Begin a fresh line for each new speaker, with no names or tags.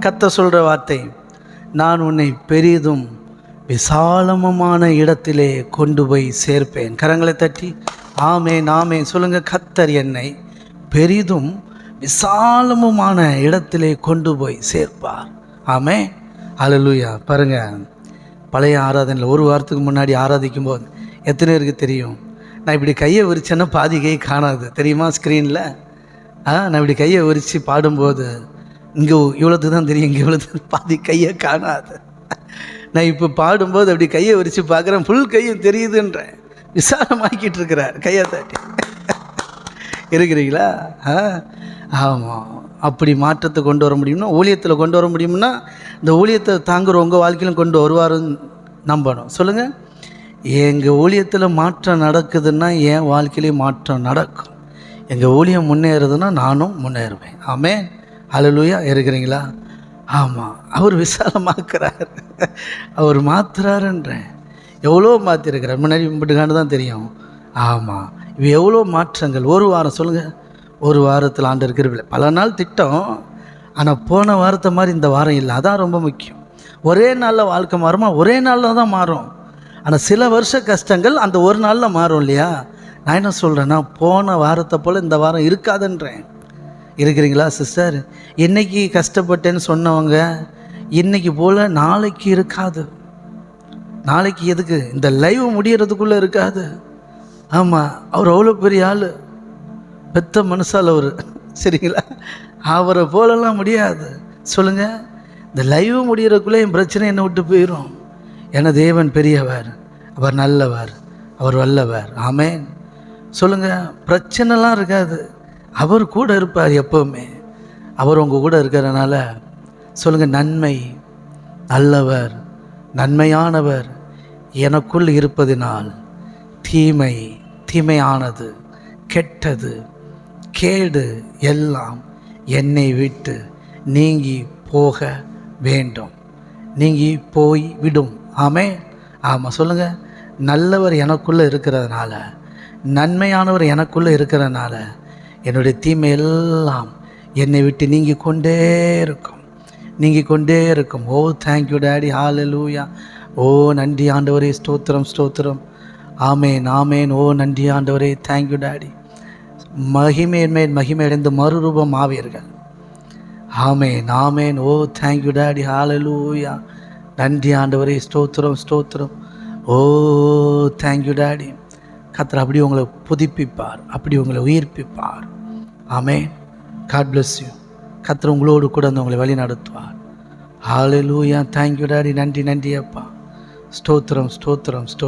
கர்த்தர் சொல்கிற வார்த்தை, நான் உன்னை பெரிதும் விசாலமுமான இடத்திலே கொண்டு போய் சேர்ப்பேன். கரங்களை தட்டி ஆமென் ஆமென் சொல்லுங்கள். கர்த்தர் என்னை பெரிதும் விசாலமுமான இடத்திலே கொண்டு போய் சேர்ப்பார். ஆமென் ஹல்லேலூயா. பாருங்கள், பழைய ஆராதனையில் ஒரு வாரத்துக்கு முன்னாடி ஆராதிக்கும் போது எத்தனை பேருக்கு தெரியும், நான் இப்படி கையை விரிச்சேன்னா பாதி கை காணாது, தெரியுமா? ஸ்க்ரீனில் நான் இப்படி கையை விரித்து பாடும்போது இங்கே இவ்வளோத்துக்கு தான் தெரியும், இங்கே இவ்வளோத்துக்கு பாதி கையை காணாது. நான் இப்போ பாடும்போது அப்படி கையை விரித்து பார்க்குறேன், ஃபுல் கையும் தெரியுதுன்றேன். விசாலமாக்கிட்டு இருக்கிறார். கையை தட்டி இருக்கிறீங்களா? ஆமாம். அப்படி மாற்றத்தை கொண்டு வர முடியும்னா, ஊழியத்தில் கொண்டு வர முடியும்னா, இந்த ஊழியத்தை தாங்குகிற உங்கள் வாழ்க்கையிலும் கொண்டு வருவாருன்னு நம்பணும். சொல்லுங்கள். எங்கள் ஊழியத்தில் மாற்றம் நடக்குதுன்னா என் வாழ்க்கையிலேயும் மாற்றம் நடக்கும். எங்கள் ஊழியம் முன்னேறுதுன்னா நானும் முன்னேறுவேன். ஆமென் ஹல்லேலூயா. இருக்கிறீங்களா? ஆமாம். அவர் விசாலமாக்குறார், அவர் மாற்றுறாருன்றேன். எவ்வளோ மாற்றிருக்கிறார். முன்னாடி மட்டுக்காண்டு தான் தெரியும். ஆமாம். இவ எவ்வளோ மாற்றங்கள். ஒரு வாரம் சொல்லுங்கள், ஒரு வாரத்தில் ஆண்டு இருக்கிறவில்லை. பல நாள் திட்டம், ஆனால் போன வாரத்தை மாதிரி இந்த வாரம் இல்லை. அதான் ரொம்ப முக்கியம். ஒரே நாளில் வாழ்க்கை மாறுமா? ஒரே நாளில் தான் மாறும். ஆனால் சில வருஷ கஷ்டங்கள் அந்த ஒரு நாளில் மாறும் இல்லையா? நான் என்ன சொல்கிறேன்னா, போன வாரத்தை போல் இந்த வாரம் இருக்காதுன்றேன். இருக்கிறீங்களா சிஸ்டர்? இன்றைக்கி கஷ்டப்பட்டேன்னு சொன்னவங்க இன்றைக்கி போல் நாளைக்கு இருக்காது. நாளைக்கு எதுக்கு? இந்த லைவ் முடிகிறதுக்குள்ளே இருக்காது. ஆமாம். அவர் அவ்வளோ பெரிய ஆள், பெத்த மனுஷால் அவர். சரிங்களா? அவரை போலலாம் முடியாது. சொல்லுங்கள். இந்த லைவ் முடிகிறதுக்குள்ளே என் பிரச்சனை என்னை விட்டு போயிடும். ஏன்னா தேவன் பெரியவர், அவர் நல்லவர், அவர் வல்லவர். ஆமென் சொல்லுங்கள். பிரச்சனைலாம் இருக்காது, அவர் கூட இருப்பார் எப்போவுமே. அவர் உங்கள் கூட இருக்கிறதுனால சொல்லுங்கள், நன்மை, நல்லவர், நன்மையானவர் எனக்குள் இருப்பதினால் தீமை, தீமையானது, கெட்டது, கேடு எல்லாம் என்னை விட்டு நீங்கி போக வேண்டும். நீங்கி போய் விடும். ஆமென். ஆமாம் சொல்லுங்கள். நல்லவர் எனக்குள்ளே இருக்கிறதுனால, நன்மையானவர் எனக்குள்ளே இருக்கிறதுனால என்னுடைய தீமை எல்லாம் என்னை விட்டு நீங்கி கொண்டே இருக்கும், நீங்கி கொண்டே இருக்கும். ஓ தேங்க்யூ டேடி. ஹல்லேலூயா. ஓ நன்றி ஆண்டவரே. ஸ்தோத்திரம் ஸ்தோத்திரம். ஆமேன் ஆமேன். ஓ நன்றி ஆண்டவரே. Thank you daddy. மகிமையின் மேல் மகிமை அடைந்து மறுரூபம் ஆவீர்கள். ஆமேன் ஆமேன். ஓ தேங்க்யூ டேடி. ஹல்லேலூயா. நன்றி ஆண்டவரே. ஸ்தோத்திரம் ஸ்தோத்திரம். ஓ தேங்க்யூ டேடி. கர்த்தர் அப்படி உங்களை புதுப்பிப்பார், அப்படி உங்களை உயிர்ப்பிப்பார். ஆமேன். God bless you. கர்த்தர் உங்களோடு கூட வந்து உங்களை வழி நடத்துவார். ஹல்லேலூயா. Thank you daddy. நன்றி நன்றி அப்பா. ஸ்தோத்திரம் ஸ்தோத்திரம் ஸ்தோத்திரம்.